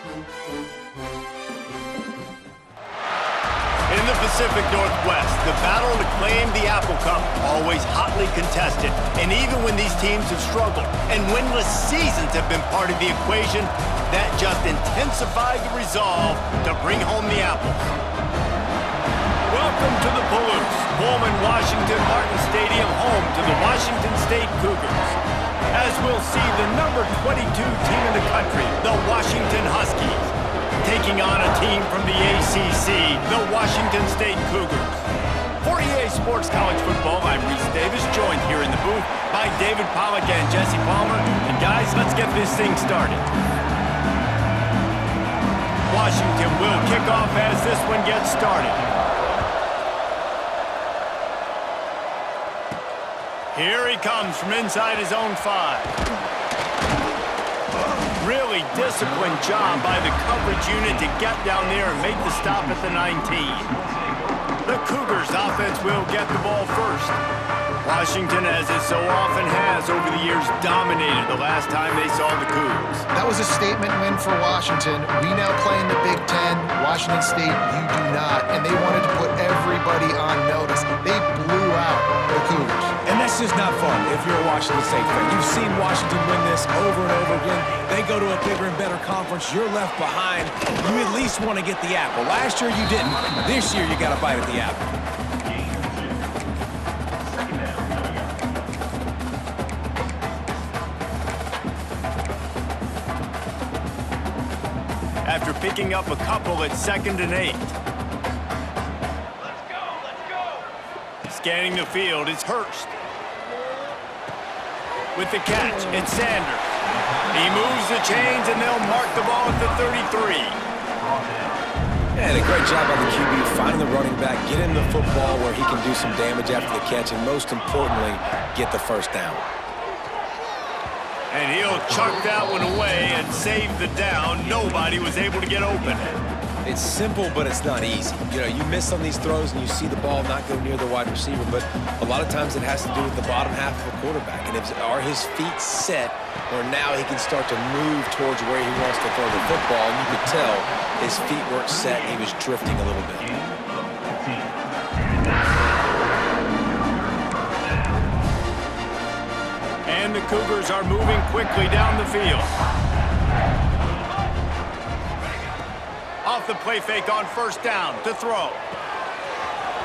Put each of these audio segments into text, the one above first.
In the Pacific Northwest, the battle to claim the Apple Cup always hotly contested. And even when these teams have struggled and winless seasons have been part of the equation, that just intensified the resolve to bring home the apples. Welcome to the Palouse, Pullman Washington Martin Stadium, home to the Washington State Cougars. As we'll see the number 22 team in the country, the Washington Huskies, taking on a team from the ACC, the Washington State Cougars. For EA Sports College Football, I'm Reese Davis, joined here in the booth by David Pollack and Jesse Palmer. And guys, let's get this thing started. Washington will kick off as this one gets started. Here he comes from inside his own 5. Really disciplined job by the coverage unit to get down there and make the stop at the 19. The Cougars offense will get the ball first. Washington, as it so often has over the years, dominated the last time they saw the Cougs. That was a statement win for Washington. We now play in the Big Ten. Washington State, you do not. And they wanted to put everybody on notice. They blew out the Cougars. And that's just not fun if you're a Washington State fan. You've seen Washington win this over and over again. They go to a bigger and better conference. You're left behind. You at least want to get the apple. Last year you didn't. This year you got to bite at the apple. After picking up a couple at 2nd and 8. Let's go! Scanning the field, it's Hurst. With the catch, it's Sanders. He moves the chains, and they'll mark the ball at the 33. And a great job by the QB finding the running back, get him the football where he can do some damage after the catch, and most importantly, get the first down. And he'll chuck that one away and save the down. Nobody was able to get open. It's simple, but it's not easy. You know, you miss on these throws and you see the ball not go near the wide receiver, but a lot of times it has to do with the bottom half of the quarterback. And are his feet set where now he can start to move towards where he wants to throw the football? And you could tell his feet weren't set and he was drifting a little bit. And the Cougars are moving quickly down the field. Off the play fake on first down to throw.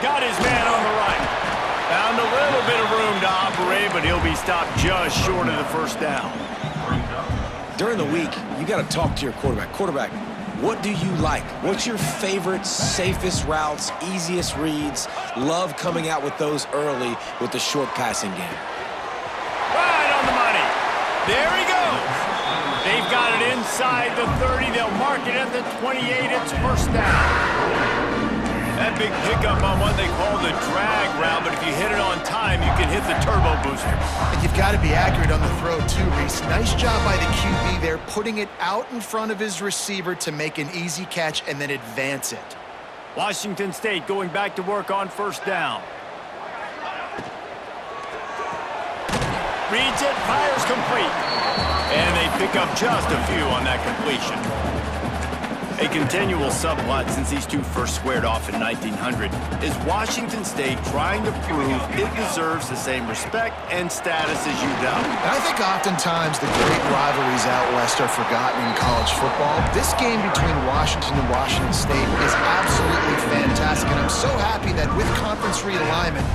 Got his man on the right. Found a little bit of room to operate, but he'll be stopped just short of the first down. During the week, you got to talk to your quarterback. Quarterback, what do you like? What's your favorite, safest routes, easiest reads? Love coming out with those early with the short passing game. Right on the money. There he goes. They've got it inside the 30. They'll mark it at the 28. It's first down. That big pickup on what they call the drag route, but if you hit it on time, you can hit the turbo booster. And you've got to be accurate on the throw too, Reese. Nice job by the QB there, putting it out in front of his receiver to make an easy catch and then advance it. Washington State going back to work on first down. Reads it, fires complete. And they pick up just a few on that completion. A continual subplot since these two first squared off in 1900 is Washington State trying to prove it deserves the same respect and status as UW. And I think oftentimes the great rivalries out west are forgotten in college football. This game between Washington and Washington State is absolutely fantastic, and I'm so happy that with conference realignment,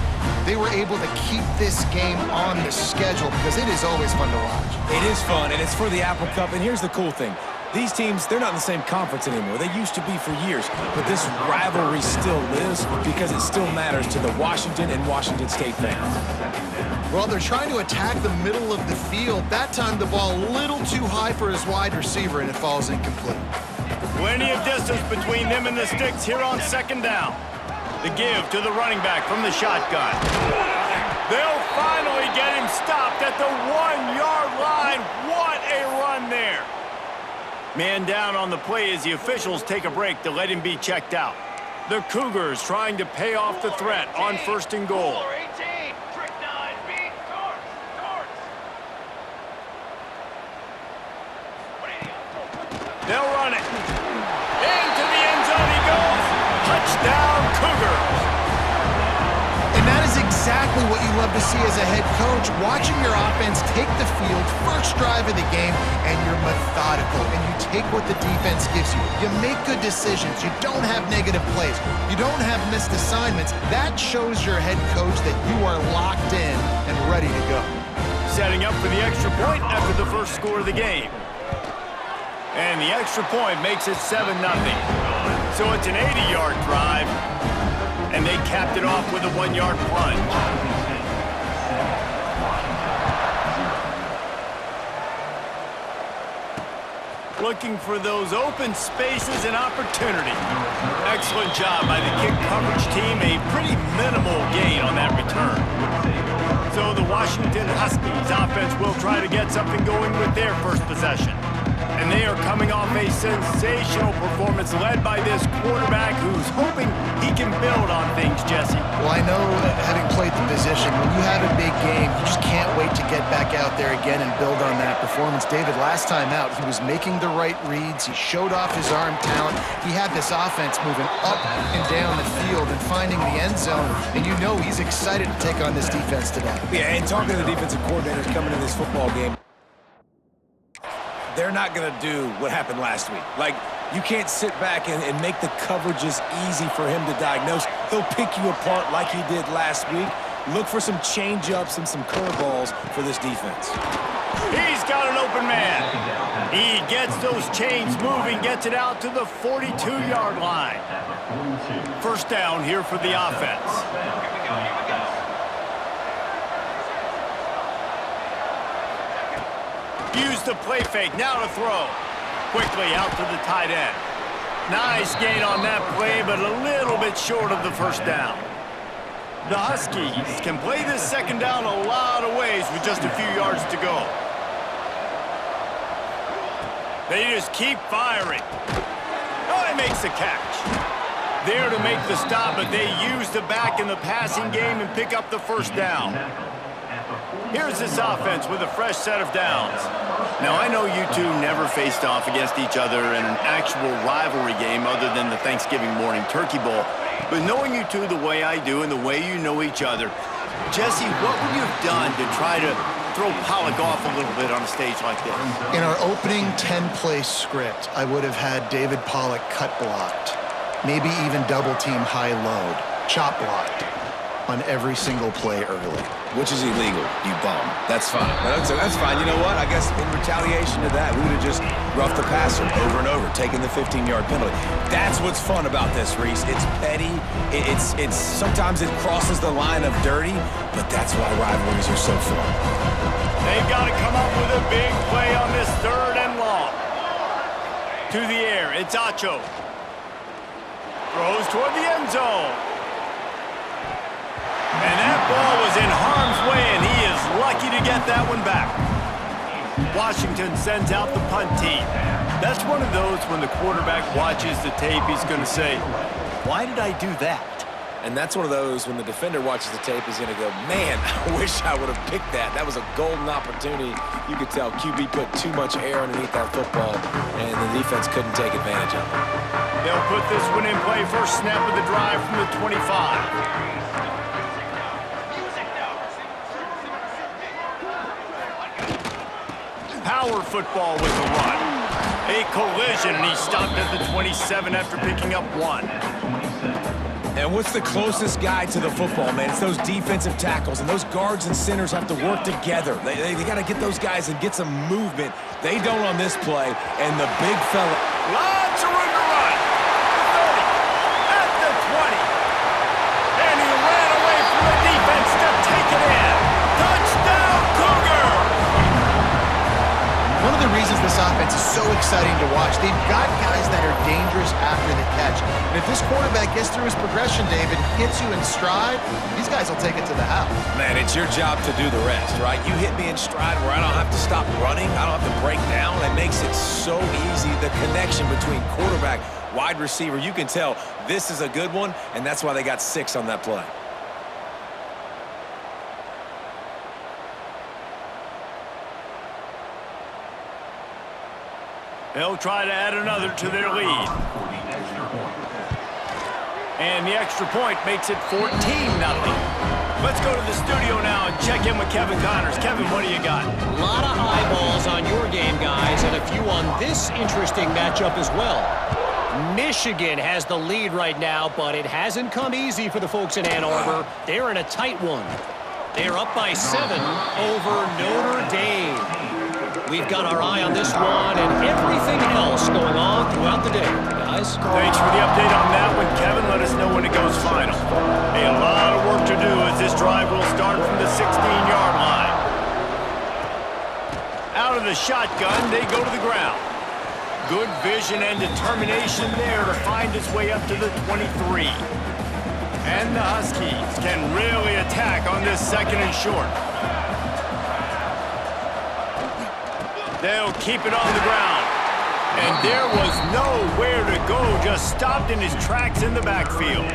they were able to keep this game on the schedule because it is always fun to watch. It is fun, and it's for the Apple Cup, and here's the cool thing. These teams, they're not in the same conference anymore. They used to be for years, but this rivalry still lives because it still matters to the Washington and Washington State fans. Well, they're trying to attack the middle of the field. That time, the ball a little too high for his wide receiver, and it falls incomplete. Plenty of distance between them and the sticks here on second down. The give to the running back from the shotgun. They'll finally get him stopped at the 1-yard line. What a run there. Man down on the play as the officials take a break to let him be checked out. The Cougars trying to pay off the threat on first and goal. They'll run it. Into the end zone he goes. Touchdown, Cougars. And that is exactly what you love to see as a head coach, watching your offense take the field, first drive of the game, and you're methodical, and you take what the defense gives you. You make good decisions. You don't have negative plays. You don't have missed assignments. That shows your head coach that you are locked in and ready to go. Setting up for the extra point after the first score of the game. And the extra point makes it 7-0. So it's an 80-yard drive. And they capped it off with a 1-yard plunge. Looking for those open spaces and opportunity. Excellent job by the kick coverage team. A pretty minimal gain on that return. So the Washington Huskies offense will try to get something going with their first possession. And they are coming off a sensational performance led by this quarterback who's hoping he can build on things, Jesse. Well, I know that having played the position, when you have a big game, you just can't wait to get back out there again and build on that performance. David, last time out, he was making the right reads. He showed off his arm talent. He had this offense moving up and down the field and finding the end zone. And you know he's excited to take on this defense today. Yeah, and talking to the defensive coordinators coming in this football game, they're not going to do what happened last week. Like, you can't sit back and make the coverages easy for him to diagnose. He'll pick you apart like he did last week. Look for some change-ups and some curveballs for this defense. He's got an open man. He gets those chains moving, gets it out to the 42-yard line. First down here for the offense. Use the play fake, now to throw. Quickly out to the tight end. Nice gain on that play, but a little bit short of the first down. The Huskies can play this second down a lot of ways with just a few yards to go. They just keep firing. Oh, he makes the catch. There to make the stop, but they use the back in the passing game and pick up the first down. Here's this offense with a fresh set of downs. Now, I know you two never faced off against each other in an actual rivalry game other than the Thanksgiving morning Turkey Bowl. But knowing you two the way I do and the way you know each other, Jesse, what would you have done to try to throw Pollock off a little bit on a stage like this? In our opening 10-play script, I would have had David Pollock cut blocked, maybe even double-team high-load, chop blocked on every single play early. Which is illegal, you bum. That's fine. That's fine. You know what? I guess in retaliation to that, we would have just roughed the passer over and over, taking the 15-yard penalty. That's what's fun about this, Reese. It's petty. It's sometimes it crosses the line of dirty, but that's why rivalries are so fun. They've got to come up with a big play on this third and long. To the air, it's Acho. Throws toward the end zone. And that ball was in harm's way, and he is lucky to get that one back. Washington sends out the punt team. That's one of those when the quarterback watches the tape, he's going to say, why did I do that? And that's one of those when the defender watches the tape, he's going to go, man, I wish I would have picked that. That was a golden opportunity. You could tell QB put too much air underneath that football, and the defense couldn't take advantage of it. They'll put this one in play, first snap of the drive from the 25. Power football with the run. A collision, and he stopped at the 27 after picking up one. And what's the closest guy to the football, man? It's those defensive tackles, and those guards and centers have to work together. They got to get those guys and get some movement. They don't on this play, and the big fella. Lots of room to run. 30, at the 20. And he ran away from the defense to take it in. Touchdown, Cougar! One of the reasons this offense is so exciting to watch, they've got guys that are dangerous after the catch. And if this quarterback gets through his progression, David, hits you in stride, these guys will take it to the house. Man, it's your job to do the rest, right? You hit me in stride where I don't have to stop running. I don't have to break down. It makes it so easy. The connection between quarterback, wide receiver, you can tell this is a good one, and that's why they got 6 on that play. They'll try to add another to their lead. And the extra point makes it 14-0. Let's go to the studio now and check in with Kevin Connors. Kevin, what do you got? A lot of eyeballs on your game, guys, and a few on this interesting matchup as well. Michigan has the lead right now, but it hasn't come easy for the folks in Ann Arbor. They're in a tight one. They're up by 7 over Notre Dame. We've got our eye on this one and everything else going on throughout the day, guys. Thanks for the update on that one, Kevin. Let us know when it goes final. Hey, a lot of work to do as this drive will start from the 16-yard line. Out of the shotgun, they go to the ground. Good vision and determination there to find his way up to the 23. And the Huskies can really attack on this 2nd and short. They'll keep it on the ground. And there was nowhere to go, just stopped in his tracks in the backfield.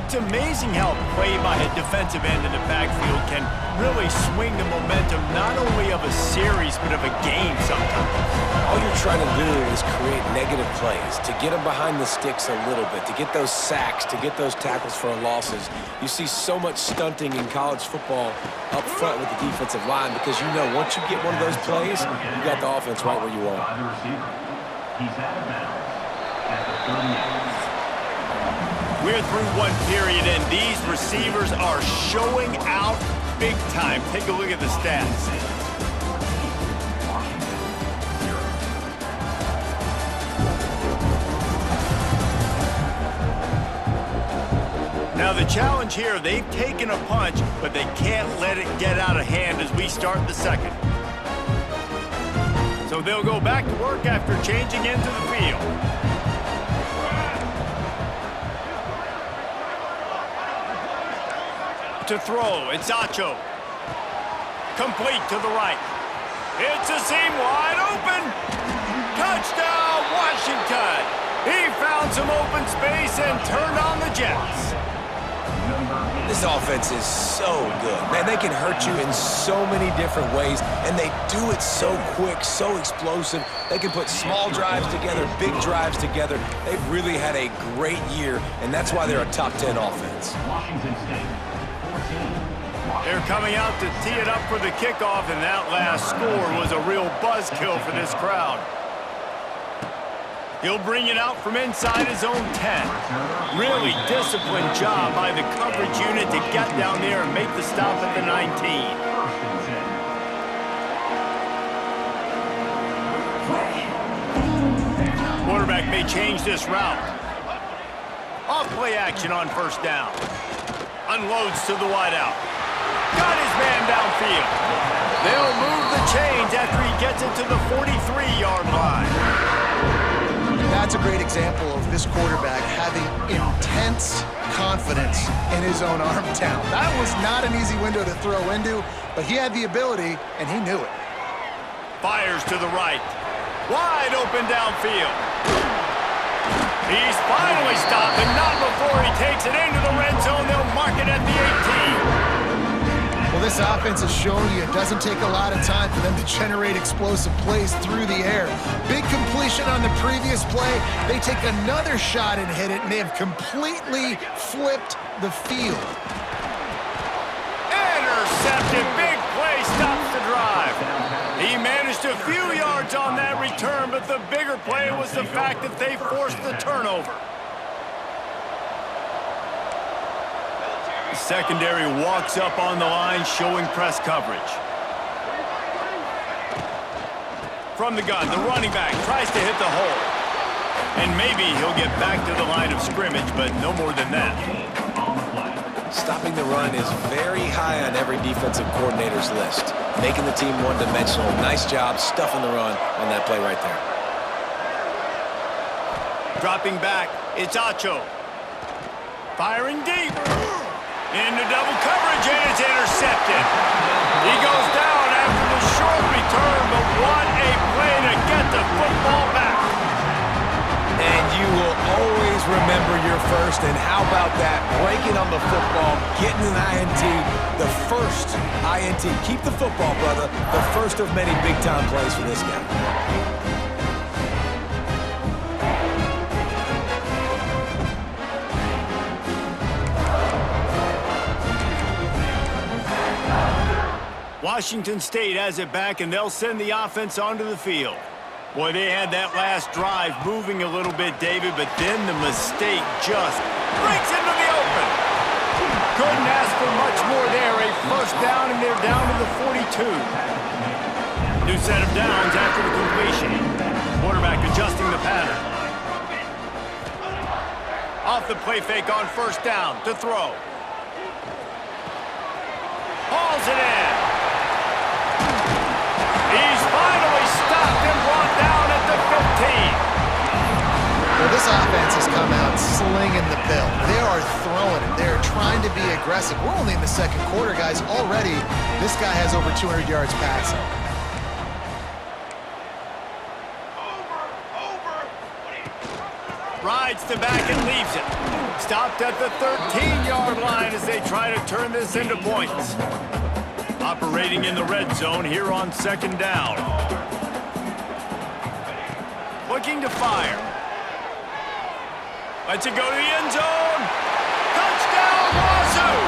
It's amazing how play by a defensive end in the backfield can really swing the momentum not only of a series, but of a game sometimes. All you're trying to do is create negative plays, to get them behind the sticks a little bit, to get those sacks, to get those tackles for losses. You see so much stunting in college football up front with the defensive line because you know once you get one of those plays, you got the offense right where you want. We're through one period, and these receivers are showing out big time. Take a look at the stats. Now the challenge here, they've taken a punch, but they can't let it get out of hand as we start the 2nd. So they'll go back to work after changing into the field. To throw, it's Acho. Complete to the right. It's a seam wide open. Touchdown, Washington. He found some open space and turned on the Jets. This offense is so good. Man, they can hurt you in so many different ways, and they do it so quick, so explosive. They can put small drives together, big drives together. They've really had a great year, and that's why they're a top 10 offense. They're coming out to tee it up for the kickoff, and that last score was a real buzzkill for this crowd. He'll bring it out from inside his own 10. Really disciplined job by the coverage unit to get down there and make the stop at the 19. Quarterback may change this route. Off play action on 1st down. Unloads to the wideout. Got his man downfield. They'll move the chains after he gets it to the 43-yard line. That's a great example of this quarterback having intense confidence in his own arm talent. That was not an easy window to throw into, but he had the ability, and he knew it. Fires to the right. Wide open downfield. He's finally stopped, and not before he takes it into the red zone. They'll mark it at the 18. Well, this offense has shown you it doesn't take a lot of time for them to generate explosive plays through the air. Big completion on the previous play. They take another shot and hit it, and they have completely flipped the field. Intercepted. Big play stops the drive. He managed a few yards on that return, but the bigger play was the fact that they forced the turnover. The secondary walks up on the line, showing press coverage. From the gun, the running back tries to hit the hole. And maybe he'll get back to the line of scrimmage, but no more than that. Stopping the run is very high on every defensive coordinator's list. Making the team one-dimensional. Nice job stuffing the run on that play right there. Dropping back, it's Acho. Firing deep. Into double coverage, and it's intercepted. He goes down after the short return, but what a play to get the football back. And you will always remember your first, and how about that? Breaking on the football, getting an INT, the first INT. Keep the football, brother. The first of many big-time plays for this guy. Washington State has it back, and they'll send the offense onto the field. Boy, they had that last drive moving a little bit, David, but then the mistake just breaks into the open. Couldn't ask for much more there. A first down, and they're down to the 42. New set of downs after the completion. Quarterback adjusting the pattern. Off the play fake on first down to throw. Hauls it in. He's finally stopped and brought down at the 15. Well, this offense has come out slinging the pill. They are throwing it. They're trying to be aggressive. We're only in the second quarter, guys. Already, this guy has over 200 yards passing. Rides to back and leaves it. Stopped at the 13-yard line as they try to turn this into points. Operating in the red zone here on second down. Looking to fire. Lets it go to the end zone. Touchdown, Wazoo!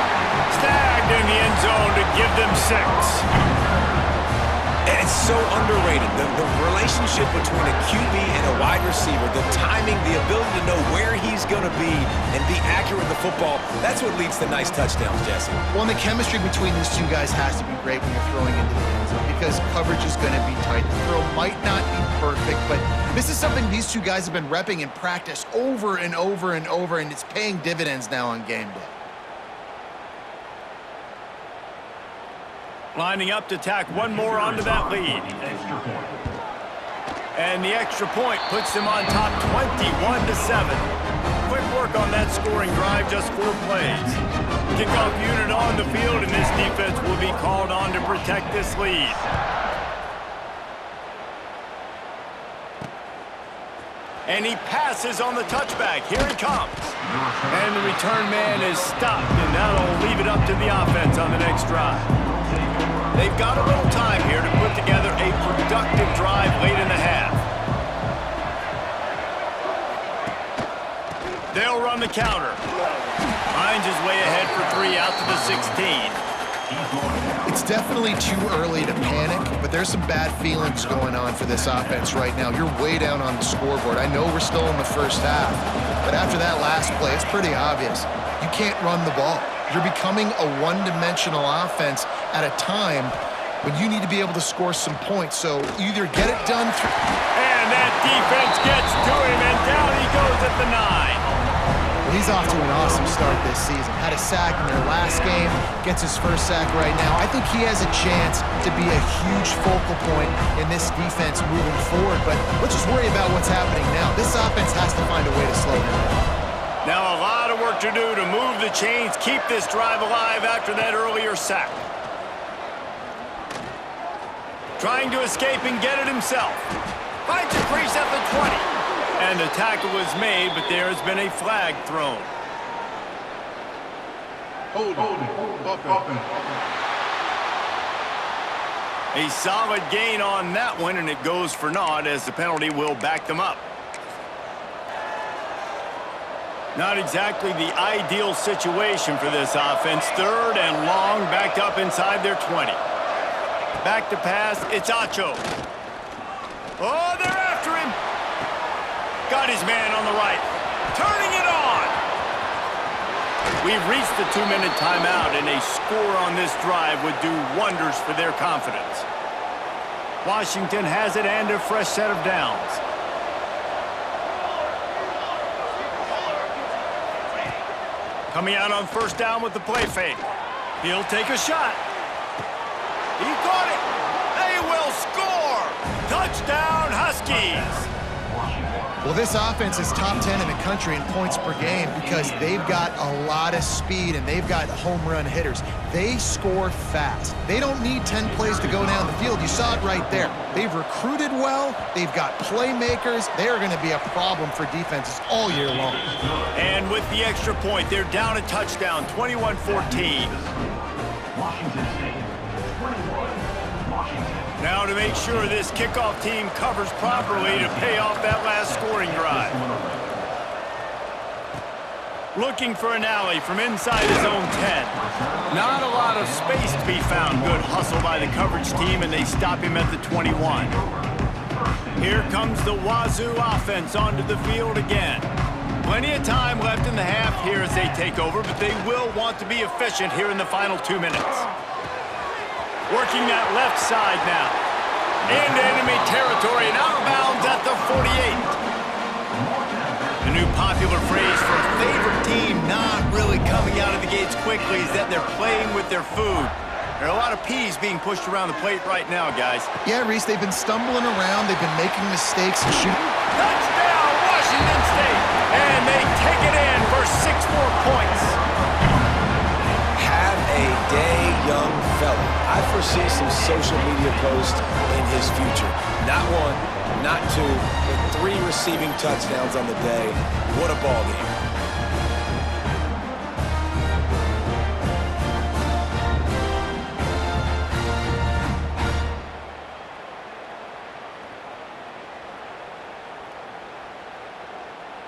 Snagged in the end zone to give them 6. And it's so underrated. The relationship between a QB and a wide receiver, the timing, the ability to know where he's going to be and be accurate with the football, that's what leads to nice touchdowns, Jesse. Well, and the chemistry between these two guys has to be great when you're throwing into the end zone because coverage is going to be tight. The throw might not be perfect, but this is something these two guys have been repping in practice over and over and over, and it's paying dividends now on game day. Lining up to tack one more onto that lead. And the extra point puts them on top 21-7. Quick work on that scoring drive, just 4 plays. Kickoff unit on the field, and this defense will be called on to protect this lead. And he passes on the touchback. Here he comes. And the return man is stopped, and that'll leave it up to the offense on the next drive. They've got a little time here to put together a productive drive late in the half. They'll run the counter. Finds his way ahead for 3 out to the 16. It's definitely too early to panic, but there's some bad feelings going on for this offense right now. You're way down on the scoreboard. I know we're still in the first half, but after that last play, it's pretty obvious. You can't run the ball. You're becoming a one-dimensional offense at a time when you need to be able to score some points. So either get it done through... And that defense gets to him, and down he goes at the 9. Well, he's off to an awesome start this season. Had a sack in their last game, gets his first sack right now. I think he has a chance to be a huge focal point in this defense moving forward, but let's just worry about what's happening now. This offense has to find a way to slow him down. Now a lot of work to do to move the chains, keep this drive alive after that earlier sack. Trying to escape and get it himself. Finds a crease at the 20. And the tackle is made, but there has been a flag thrown. Hold it. A solid gain on that one, and it goes for naught as the penalty will back them up. Not exactly the ideal situation for this offense. 3rd and long, backed up inside their 20. Back to pass, it's Acho. Oh, they're after him. Got his man on the right. Turning it on. We've reached the 2-minute timeout, and a score on this drive would do wonders for their confidence. Washington has it and a fresh set of downs. Coming out on first down with the play fake. He'll take a shot. He caught it. They will score. Touchdown, Huskies. Well, this offense is top 10 in the country in points per game because they've got a lot of speed and they've got home run hitters. They score fast. They don't need 10 plays to go down the field. You saw it right there. They've recruited well. They've got playmakers. They are going to be a problem for defenses all year long. And with the extra point, they're down a touchdown, 21-14. Now to make sure this kickoff team covers properly to pay off that last scoring drive. Looking for an alley from inside his own 10. Not a lot of space to be found. Good hustle by the coverage team, and they stop him at the 21. Here comes the Wazoo offense onto the field again. Plenty of time left in the half here as they take over, but they will want to be efficient here in the final 2 minutes. Working that left side now. Into enemy territory and out of bounds at the 48. The new popular phrase for a favorite team not really coming out of the gates quickly is that they're playing with their food. There are a lot of peas being pushed around the plate right now, guys. Yeah, Reese, they've been stumbling around. They've been making mistakes and shooting. Touchdown, Washington State! And they take it in for 6 more points. Have a day, young fella. I foresee some social media posts in his future. Not 1, not 2, but 3 receiving touchdowns on the day. What a ball game.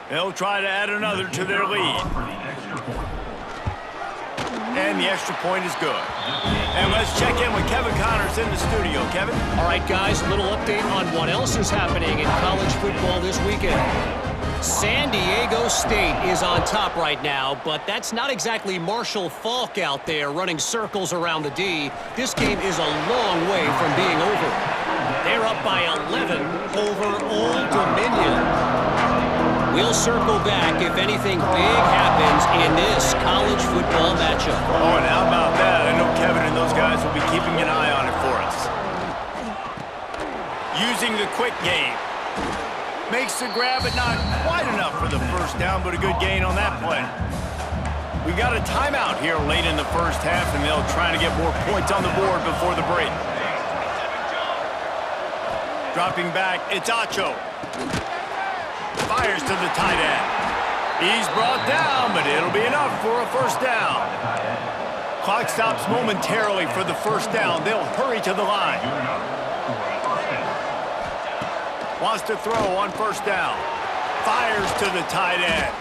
They'll try to add another to their lead. And the extra point is good. And let's check in with Kevin Connors in the studio. Kevin? All right, guys, a little update on what else is happening in college football this weekend. San Diego State is on top right now, but that's not exactly Marshall Faulk out there running circles around the D. This game is a long way from being over. They're up by 11 over Old Dominion. We'll circle back if anything big happens in this college football matchup. Oh, and how about that? I know Kevin and those guys will be keeping an eye on it for us. Using the quick game. Makes the grab, but not quite enough for the first down, but a good gain on that play. We got a timeout here late in the first half, and they'll try to get more points on the board before the break. Dropping back, it's Acho. Fires to the tight end. He's brought down, but it'll be enough for a first down. Clock stops momentarily for the first down. They'll hurry to the line. Wants to throw on first down. Fires to the tight end.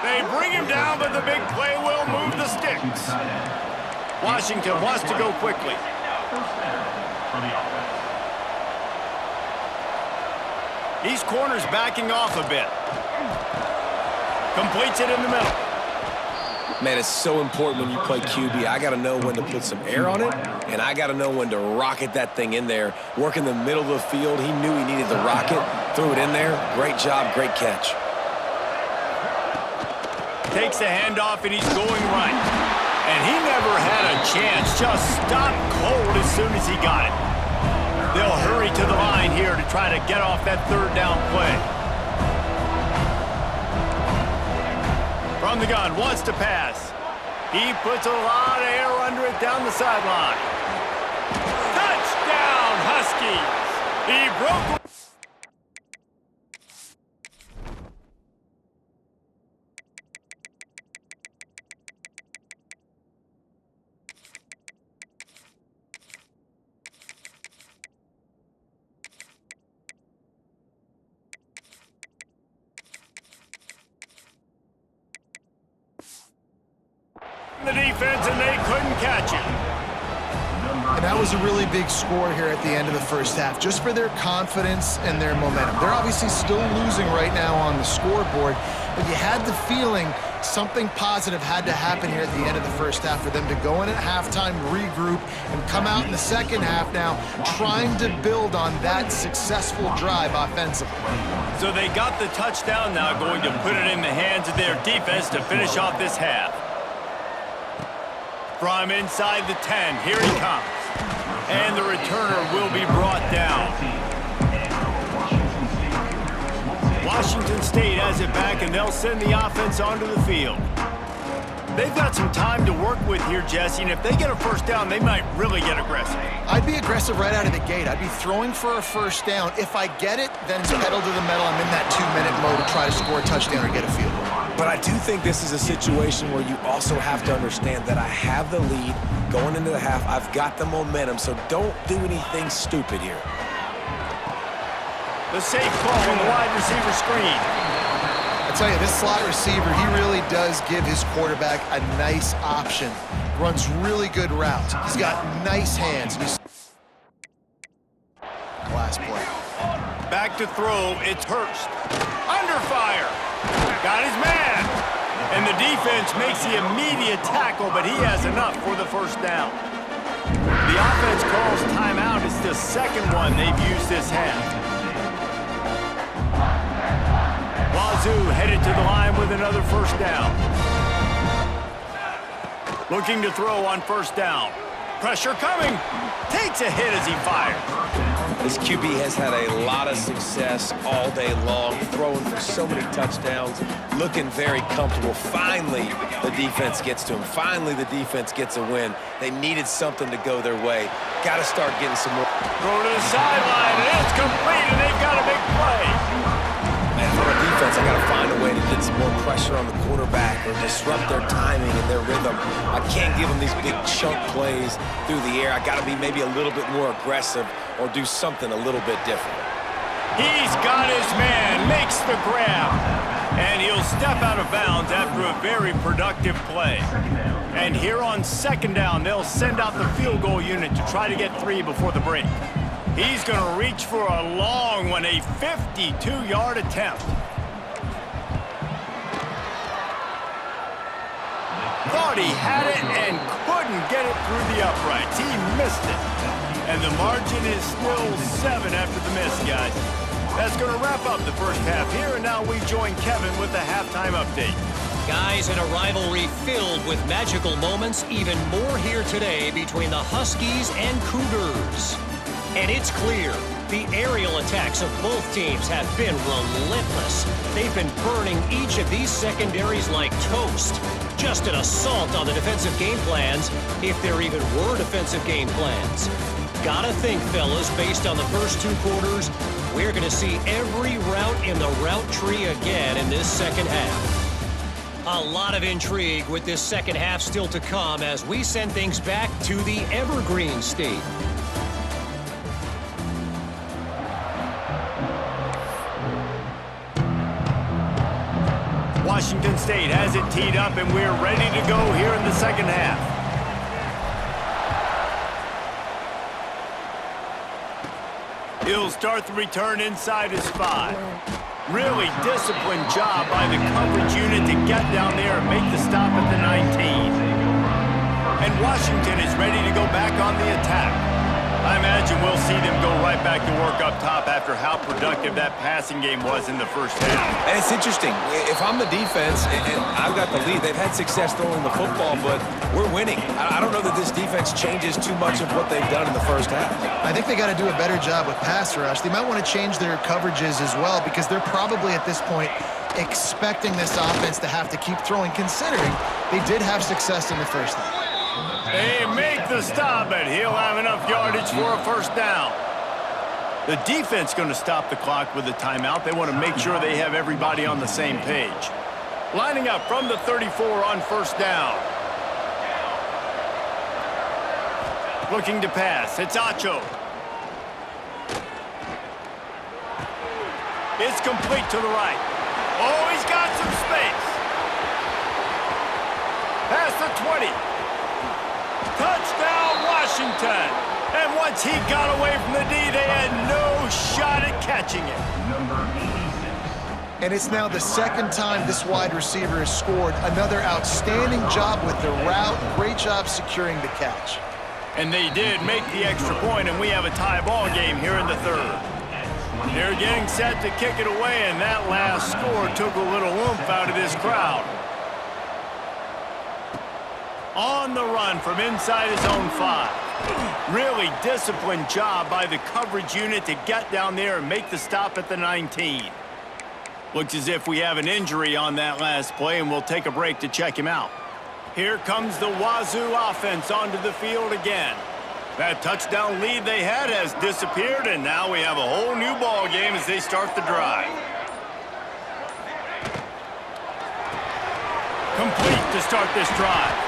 They bring him down, but the big play will move the sticks. Washington wants to go quickly. These corners backing off a bit. Completes it in the middle. Man, it's so important when you play QB. I got to know when to put some air on it, and I got to know when to rocket that thing in there. Work in the middle of the field. He knew he needed the rocket. Threw it in there. Great job, great catch. Takes the handoff, and he's going right. And he never had a chance. Just stopped cold as soon as he got it. They'll hurry to the line here to try to get off that third down play. From the gun, wants to pass. He puts a lot of air under it down the sideline. Touchdown, Huskies! He broke. The defense, and they couldn't catch it. And that was a really big score here at the end of the first half, just for their confidence and their momentum. They're obviously still losing right now on the scoreboard, but you had the feeling something positive had to happen here at the end of the first half for them to go in at halftime, regroup, and come out in the second half now trying to build on that successful drive offensively. So they got the touchdown now, going to put it in the hands of their defense to finish off this half. From inside the 10, here he comes. And the returner will be brought down. Washington State has it back, and they'll send the offense onto the field. They've got some time to work with here, Jesse, and if they get a first down, they might really get aggressive. I'd be aggressive right out of the gate. I'd be throwing for a first down. If I get it, then it's pedal to the metal. I'm in that 2-minute mode to try to score a touchdown or get a field goal. But I do think this is a situation where you also have to understand that I have the lead going into the half. I've got the momentum, so don't do anything stupid here. The safe call on the wide receiver screen. I tell you, this slot receiver, he really does give his quarterback a nice option. Runs really good routes. He's got nice hands. Last play. Back to throw, it's Hurst. Under fire. Got his man. And the defense makes the immediate tackle, but he has enough for the first down. The offense calls timeout. It's the second one they've used this half. Wazoo headed to the line with another first down. Looking to throw on first down. Pressure coming. Takes a hit as he fires. This QB has had a lot of success all day long, throwing for so many touchdowns, looking very comfortable. Finally, the defense gets to him. Finally, the defense gets a win. They needed something to go their way. Got to start getting some more. Throw to the sideline, and it's complete, and they've got a big play. Man, for a defense, I got to find a way to get some more pressure on the quarterback or disrupt their timing and their rhythm. I can't give them these big chunk plays through the air. I got to be maybe a little bit more aggressive or do something a little bit different. He's got his man, makes the grab, and he'll step out of bounds after a very productive play. And here on second down, they'll send out the field goal unit to try to get 3 before the break. He's going to reach for a long one, a 52-yard attempt. Thought he had it and couldn't get it through the uprights. He missed it. And the margin is still 7 after the miss, guys. That's going to wrap up the first half here, and now we join Kevin with the halftime update. Guys, in a rivalry filled with magical moments, even more here today between the Huskies and Cougars. And it's clear, the aerial attacks of both teams have been relentless. They've been burning each of these secondaries like toast. Just an assault on the defensive game plans, if there even were defensive game plans. Gotta think, fellas, based on the first 2 quarters, we're gonna see every route in the route tree again in this second half. A lot of intrigue with this second half still to come as we send things back to the Evergreen State. Washington State has it teed up, and we're ready to go here in the second half. He'll start the return inside his 5. Really disciplined job by the coverage unit to get down there and make the stop at the 19. And Washington is ready to go back on the attack. I imagine we'll see them go right back to work up top after how productive that passing game was in the first half. And it's interesting. If I'm the defense and I've got the lead, they've had success throwing the football, but we're winning. I don't know that this defense changes too much of what they've done in the first half. I think they got to do a better job with pass rush. They might want to change their coverages as well because they're probably at this point expecting this offense to have to keep throwing, considering they did have success in the first half. They make the stop, and he'll have enough yardage for a first down. The defense going to stop the clock with a timeout. They want to make sure they have everybody on the same page. Lining up from the 34 on first down. Looking to pass. It's Acho. It's complete to the right. Oh, he's got some space. Past the 20. Touchdown, Washington. And once he got away from the D, they had no shot at catching it. And it's now the second time this wide receiver has scored. Another outstanding job with the route. Great job securing the catch. And they did make the extra point, and we have a tie ball game here in the third. They're getting set to kick it away, and that last score took a little oomph out of this crowd. On the run from inside his own 5. Really disciplined job by the coverage unit to get down there and make the stop at the 19. Looks as if we have an injury on that last play, and we'll take a break to check him out. Here comes the Wazoo offense onto the field again. That touchdown lead they had has disappeared, and now we have a whole new ball game as they start the drive. Complete to start this drive.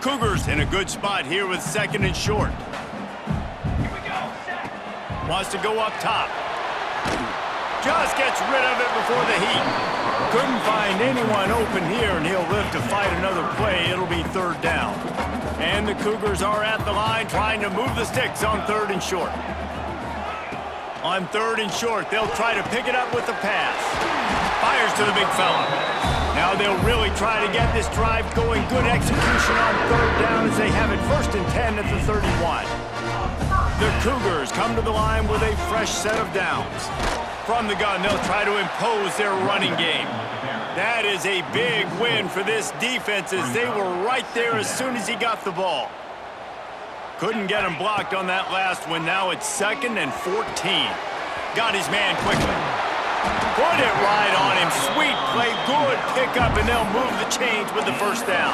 Cougars in a good spot here with 2nd and short. Here we go. Set. Wants to go up top. Just gets rid of it before the heat. Couldn't find anyone open here, and he'll live to fight another play. It'll be 3rd down. And the Cougars are at the line trying to move the sticks on 3rd and short. On 3rd and short, they'll try to pick it up with the pass. Fires to the big fella. Now they'll really try to get this drive going. Good execution on 3rd down as they have it 1st and 10 at the 31. The Cougars come to the line with a fresh set of downs. From the gun, they'll try to impose their running game. That is a big win for this defense as they were right there as soon as he got the ball. Couldn't get him blocked on that last one. Now it's 2nd and 14. Got his man quickly. Put it right on him. Sweet play. Good pickup, and they'll move the chains with the 1st down.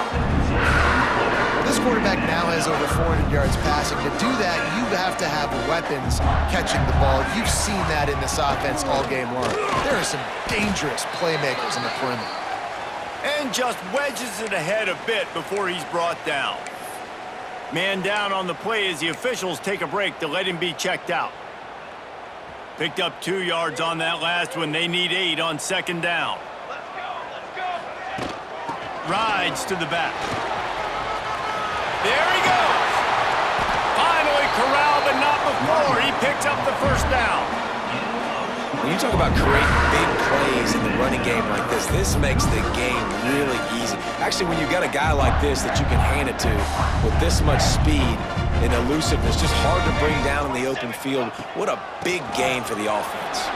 This quarterback now has over 400 yards passing. To do that, you have to have weapons catching the ball. You've seen that in this offense all game long. There are some dangerous playmakers in the perimeter. And just wedges it ahead a bit before he's brought down. Man down on the play as the officials take a break to let him be checked out. Picked up 2 yards on that last one. They need 8 on 2nd down. Let's go. Let's go. Rides to the back. There he goes. Finally corralled, but not before. He picks up the 1st down. When you talk about creating big plays in the running game like this makes the game really easy. Actually, when you got a guy like this that you can hand it to with this much speed and elusiveness, just hard to bring down in the open field. What a big gain for the offense.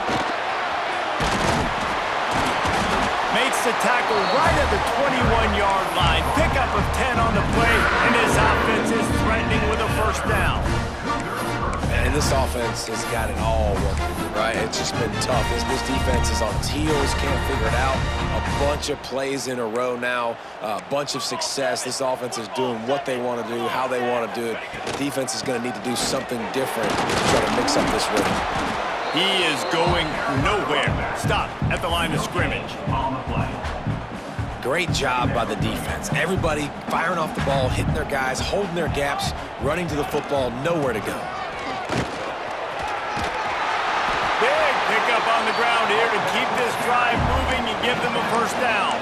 Makes the tackle right at the 21-yard line. Pickup of 10 on the play, and his offense is threatening with a 1st down. And this offense has got it all working, right? It's just been tough. This defense is on its heels, can't figure it out. A bunch of plays in a row now, a bunch of success. This offense is doing what they want to do, how they want to do it. The defense is going to need to do something different to try to mix up this rhythm. He is going nowhere. Stop at the line of scrimmage. Great job by the defense. Everybody firing off the ball, hitting their guys, holding their gaps, running to the football, nowhere to go. Big pickup on the ground here to keep this drive moving and give them a 1st down.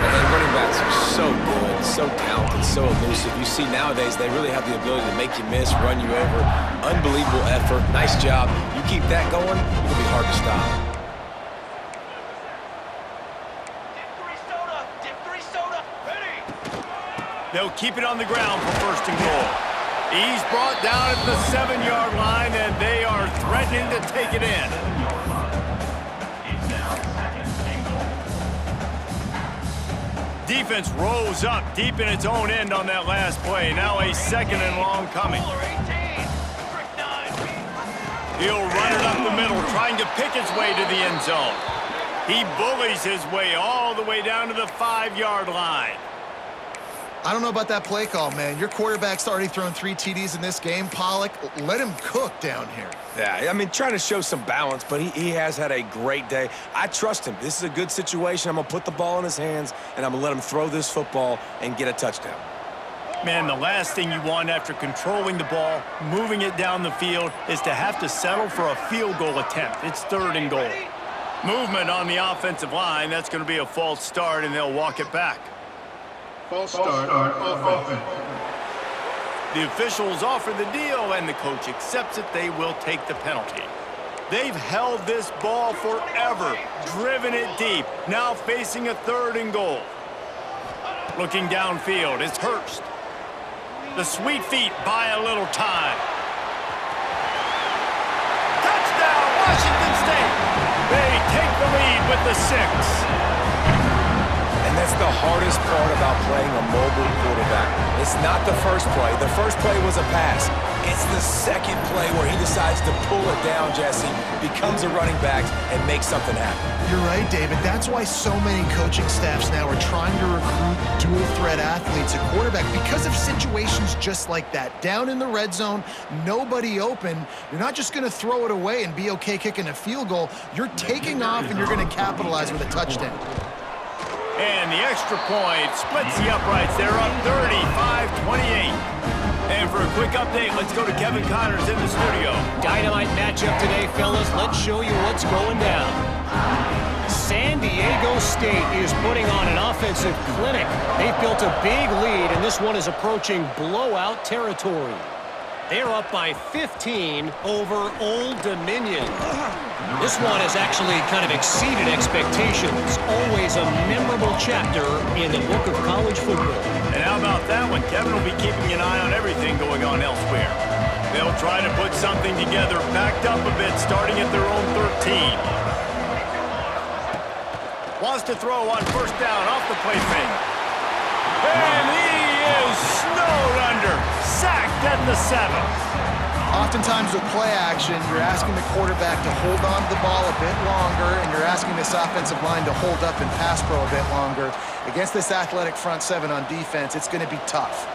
And running backs are so good, so talented, so elusive. You see nowadays they really have the ability to make you miss, run you over. Unbelievable effort. Nice job. You keep that going, it'll be hard to stop. Dip 3 soda. Ready. They'll keep it on the ground for 1st and goal. He's brought down at the 7-yard line, and they are threatening to take it in. Defense rose up deep in its own end on that last play. Now a 2nd and long coming. He'll run it up the middle, trying to pick his way to the end zone. He bullies his way all the way down to the 5-yard line. I don't know about that play call, man. Your quarterback's already thrown 3 TDs in this game. Pollock, let him cook down here. Yeah, I mean, trying to show some balance, but he has had a great day. I trust him. This is a good situation. I'm going to put the ball in his hands, and I'm going to let him throw this football and get a touchdown. Man, the last thing you want after controlling the ball, moving it down the field, is to have to settle for a field goal attempt. It's 3rd and goal. Movement on the offensive line. That's going to be a false start, and they'll walk it back. False start on offense. The officials offer the deal, and the coach accepts it. They will take the penalty. They've held this ball forever, driven it deep, now facing a 3rd and goal. Looking downfield is Hurst. The sweet feet buy a little time. Touchdown, Washington State! They take the lead with the 6. And that's the hardest part about playing a mobile quarterback. It's not the first play. The first play was a pass. It's the second play where he decides to pull it down, Jesse, becomes a running back, and makes something happen. You're right, David. That's why so many coaching staffs now are trying to recruit dual-threat athletes at quarterback because of situations just like that. Down in the red zone, nobody open. You're not just going to throw it away and be okay kicking a field goal. You're taking off, and you're going to capitalize with a touchdown. And the extra point splits the uprights. They're up 35-28. And for a quick update, let's go to Kevin Connors in the studio. Dynamite matchup today, fellas. Let's show you what's going down. San Diego State is putting on an offensive clinic. They've built a big lead, and this one is approaching blowout territory. They're up by 15 over Old Dominion. This one has actually kind of exceeded expectations. Always a memorable chapter in the book of college football. And how about that one? Kevin will be keeping an eye on everything going on elsewhere. They'll try to put something together, backed up a bit, starting at their own 13. Wants to throw on first down off the play fake. And he is snowed under. Sacked at the 7. Oftentimes with play action, you're asking the quarterback to hold on to the ball a bit longer, and you're asking this offensive line to hold up and pass pro a bit longer. Against this athletic front 7 on defense, it's going to be tough.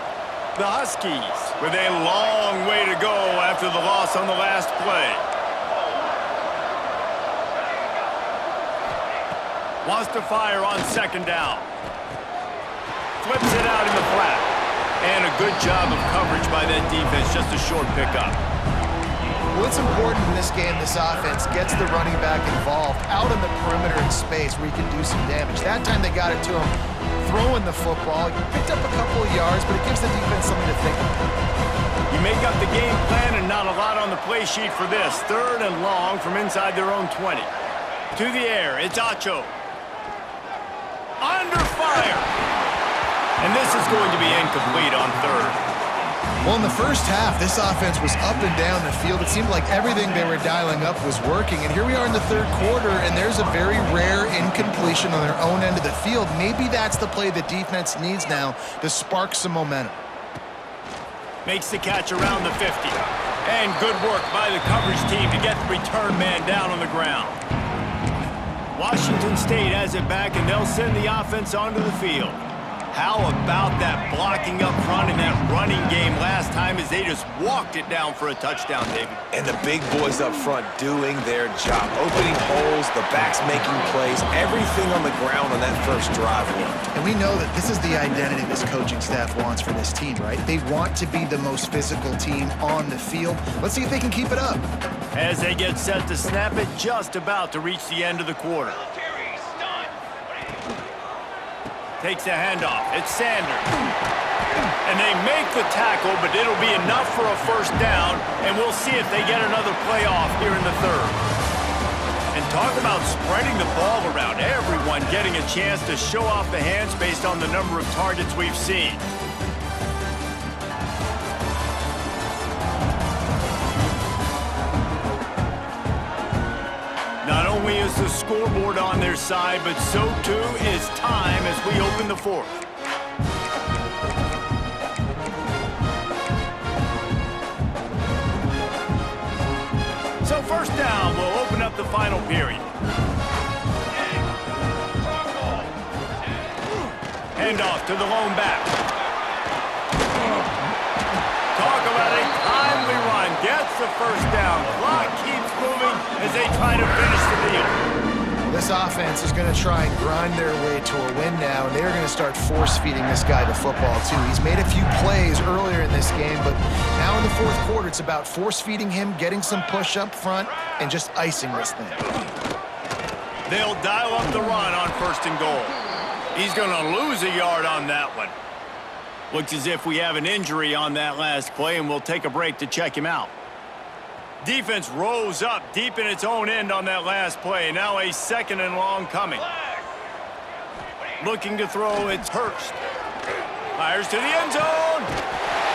The Huskies with a long way to go after the loss on the last play. Wants to fire on second down. Flips it out in the flat. And a good job of coverage by that defense, just a short pickup. What's important in this game, this offense gets the running back involved out on the perimeter in space where he can do some damage. That time they got it to him throwing the football. He picked up a couple of yards, but it gives the defense something to think about. You make up the game plan and not a lot on the play sheet for this. 3rd and long from inside their own 20. To the air, it's Acho. Under fire. And this is going to be incomplete on 3rd. Well, in the first half, this offense was up and down the field. It seemed like everything they were dialing up was working. And here we are in the 3rd quarter, and there's a very rare incompletion on their own end of the field. Maybe that's the play the defense needs now to spark some momentum. Makes the catch around the 50. And good work by the coverage team to get the return man down on the ground. Washington State has it back, and they'll send the offense onto the field. How about that blocking up front in that running game last time as they just walked it down for a touchdown, David? And the big boys up front doing their job. Opening holes, the backs making plays, everything on the ground on that first drive worked. And we know that this is the identity this coaching staff wants for this team, right? They want to be the most physical team on the field. Let's see if they can keep it up. As they get set to snap it, just about to reach the end of the quarter. Military stunt. Takes a handoff. It's Sanders. And they make the tackle, but it'll be enough for a first down, and we'll see if they get another play off here in the 3rd. And talk about spreading the ball around. Everyone getting a chance to show off the hands based on the number of targets we've seen. Not only is the scoreboard on their side, but so too is time as we open the 4th. So first down will open up the final period. Handoff to the lone back. Talk about a timely run. Gets the first down. Clock keeps moving as they try to finish the deal. This offense is going to try and grind their way to a win now, and they're going to start force-feeding this guy the football, too. He's made a few plays earlier in this game, but now in the 4th quarter, it's about force-feeding him, getting some push up front, and just icing this thing. They'll dial up the run on 1st and goal. He's going to lose a yard on that one. Looks as if we have an injury on that last play, and we'll take a break to check him out. Defense rose up deep in its own end on that last play. Now a 2nd and long coming. Looking to throw, it's Hurst. Fires to the end zone.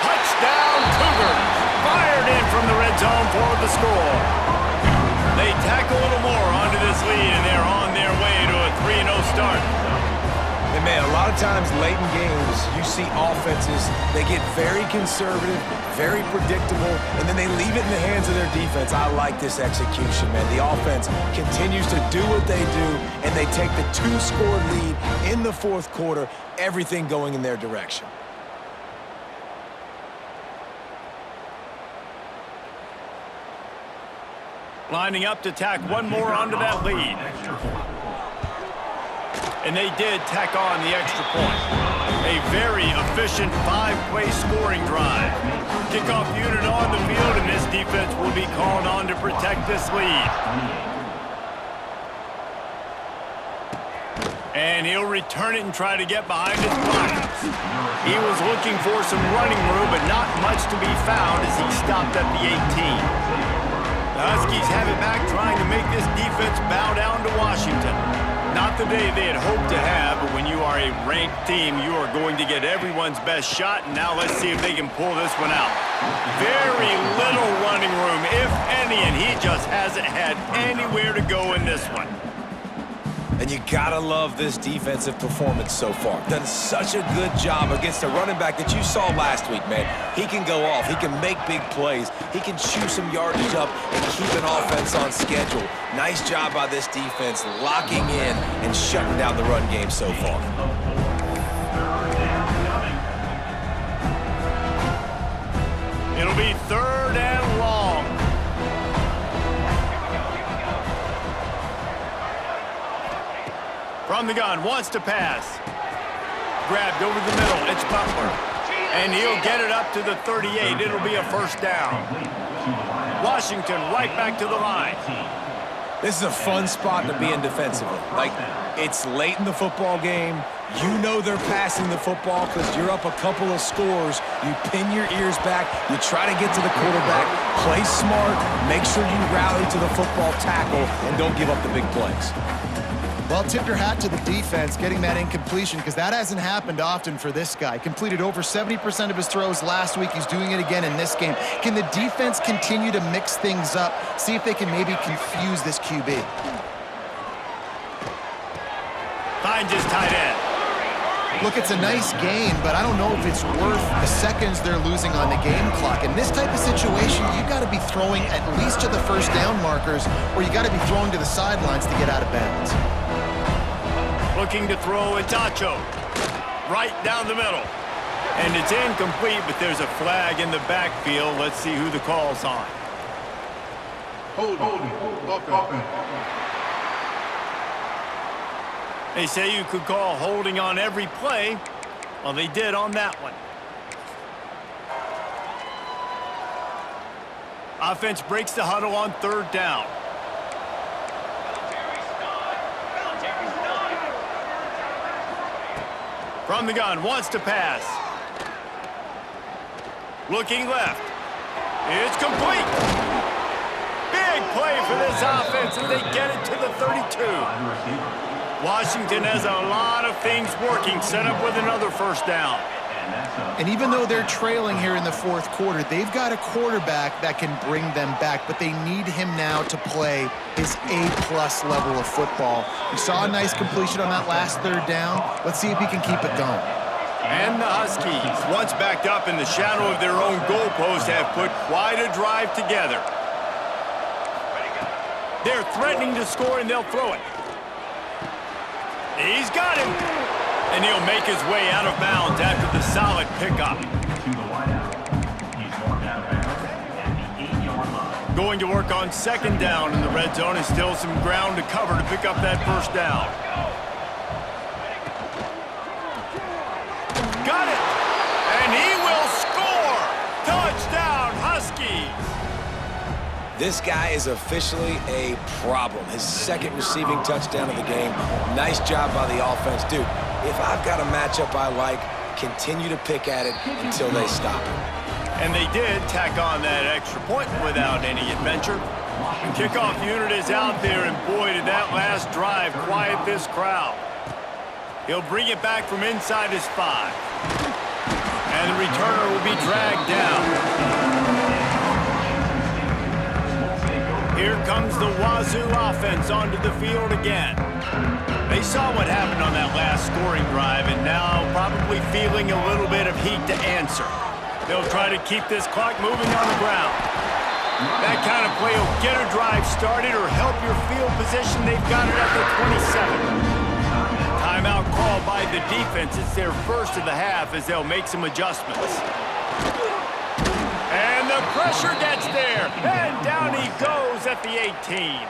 Touchdown, Cougars. Fired in from the red zone for the score. They tack a little more onto this lead, and they're on their way to a 3-0 start. And man, a lot of times late in games, you see offenses, they get very conservative, very predictable, and then they leave it in the hands of their defense. I like this execution, man. The offense continues to do what they do, and they take the 2-score lead in the 4th quarter, everything going in their direction. Lining up to tack one more onto that lead. And they did tack on the extra point. A very efficient 5-play scoring drive. Kickoff unit on the field, and this defense will be called on to protect this lead. And he'll return it and try to get behind his blockers. He was looking for some running room, but not much to be found as he stopped at the 18. The Huskies have it back, trying to make this defense bow down to Washington. Not the day they had hoped to have, but when you are a ranked team, you are going to get everyone's best shot, and now let's see if they can pull this one out. Very little running room, if any, and he just hasn't had anywhere to go in this one. And you gotta love this defensive performance so far. Done such a good job against a running back that you saw last week, man. He can go off. He can make big plays. He can chew some yardage up and keep an offense on schedule. Nice job by this defense locking in and shutting down the run game so far. It'll be 3rd and long. From the gun, wants to pass. Grabbed over the middle, it's Butler. And he'll get it up to the 38. It'll be a 1st down. Washington right back to the line. This is a fun spot to be in defensively. Like, it's late in the football game. You know they're passing the football because you're up a couple of scores. You pin your ears back. You try to get to the quarterback. Play smart. Make sure you rally to the football tackle and don't give up the big plays. Well, tip your hat to the defense getting that incompletion because that hasn't happened often for this guy. Completed over 70% of his throws last week. He's doing it again in this game. Can the defense continue to mix things up? See if they can maybe confuse this QB. Finds his tight end. Look, it's a nice gain, but I don't know if it's worth the seconds they're losing on the game clock. In this type of situation, you got to be throwing at least to the 1st down markers, or you got to be throwing to the sidelines to get out of bounds. Looking to throw Itacho. Right down the middle. And it's incomplete, but there's a flag in the backfield. Let's see who the call's on. Holding. Offense. They say you could call holding on every play. Well, they did on that one. Offense breaks the huddle on 3rd down. From the gun, wants to pass. Looking left. It's complete. Big play for this offense as they get it to the 32. Washington has a lot of things working, set up with another 1st down. And even though they're trailing here in the 4th quarter, they've got a quarterback that can bring them back, but they need him now to play his A-plus level of football. We saw a nice completion on that last 3rd down. Let's see if he can keep it going. And the Huskies, once backed up in the shadow of their own goalpost, have put quite a drive together. They're threatening to score, and they'll throw it. He's got him. And he'll make his way out of bounds after the solid pickup. Going to work on 2nd down in the red zone, and still some ground to cover to pick up that 1st down. Got it! And he will score! Touchdown, Huskies! This guy is officially a problem. His 2nd receiving touchdown of the game. Nice job by the offense. Dude, if I've got a matchup I like, continue to pick at it until they stop it. And they did tack on that extra point without any adventure. The kickoff unit is out there, and boy, did that last drive quiet this crowd. He'll bring it back from inside his 5. And the returner will be dragged down. Here comes the Wazoo offense onto the field again. They saw what happened on that last scoring drive, and now probably feeling a little bit of heat to answer. They'll try to keep this clock moving on the ground. That kind of play will get a drive started or help your field position. They've got it at the 27. Timeout called by the defense. It's their 1st of the half as they'll make some adjustments. And the pressure gets there. And down he goes at the 18.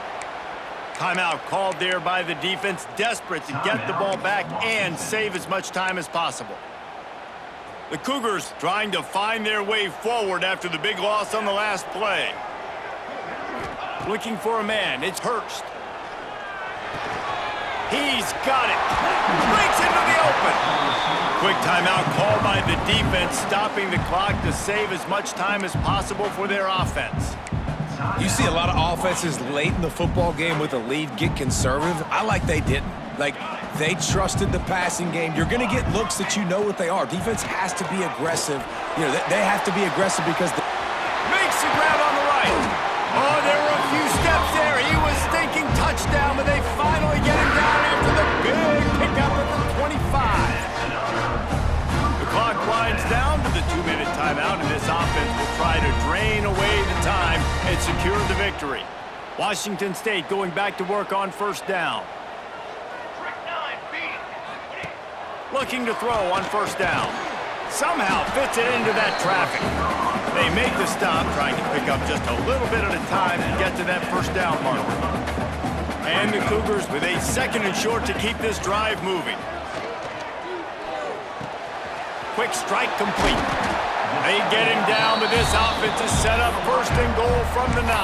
Timeout called there by the defense, desperate to get the ball back and save as much time as possible. The Cougars trying to find their way forward after the big loss on the last play. Looking for a man, it's Hurst. He's got it. Breaks into the open. Quick timeout called by the defense, stopping the clock to save as much time as possible for their offense. You see a lot of offenses late in the football game with a lead get conservative. I like they didn't. Like, they trusted the passing game. You're going to get looks that you know what they are. Defense has to be aggressive. You know, they have to be aggressive because... Makes the grab on the right. Oh, there were a few steps there. He was thinking touchdown, but they finally get him down after the big pickup at the 25. The clock winds down to the 2-minute timeout, and this offense will try to drain away the time and secure the victory. Washington State going back to work on first down. Looking to throw on first down. Somehow fits it into that traffic. They make the stop, trying to pick up just a little bit at a time to get to that first down marker. And the Cougars with a 2nd and short to keep this drive moving. Quick strike complete. They get him down, but this offense is set up 1st and goal from the 9.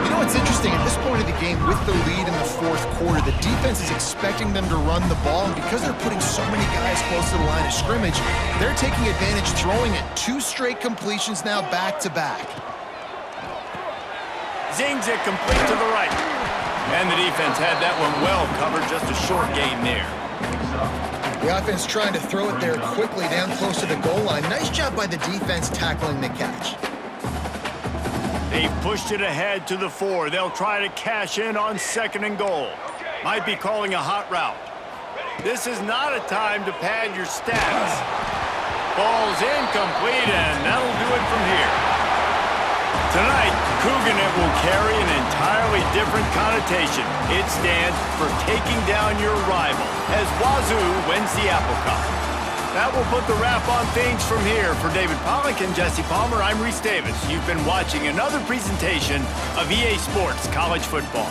You know what's interesting? At this point of the game, with the lead in the 4th quarter, the defense is expecting them to run the ball, and because they're putting so many guys close to the line of scrimmage, they're taking advantage, throwing it. 2 straight completions now back-to-back. Zings it complete to the right. And the defense had that one well covered, just a short gain there. The offense trying to throw it there quickly down close to the goal line. Nice job by the defense tackling the catch. They've pushed it ahead to the 4. They'll try to cash in on 2nd and goal. Might be calling a hot route. This is not a time to pad your stats. Ball's incomplete, and that'll do it from here. Tonight, Couganet will carry an entirely different connotation. It stands for taking down your rival as Wazoo wins the Apple Cup. That will put the wrap on things from here. For David Pollack and Jesse Palmer, I'm Reese Davis. You've been watching another presentation of EA Sports College Football.